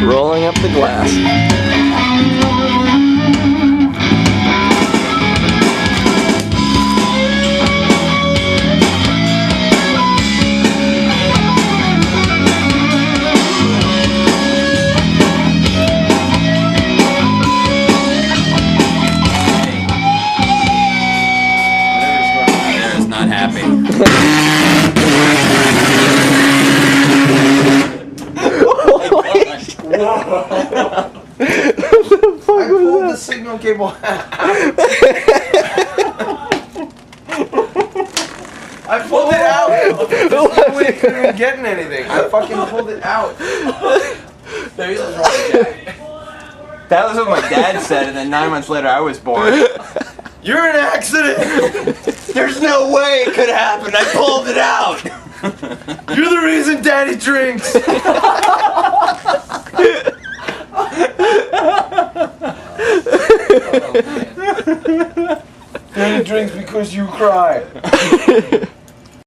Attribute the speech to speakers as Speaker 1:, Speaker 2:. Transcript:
Speaker 1: rolling up the glass.
Speaker 2: Not happy.
Speaker 1: What the fuck
Speaker 3: I pulled
Speaker 1: was
Speaker 3: the signal cable out. I pulled it out. There's no way it couldn't even get in anything. I fucking pulled it out.
Speaker 2: That was what my dad said, and then 9 months later I was born.
Speaker 3: You're an accident.
Speaker 2: There's no way it could happen. I pulled it out.
Speaker 3: You're the reason Daddy drinks. Daddy drinks because you cry.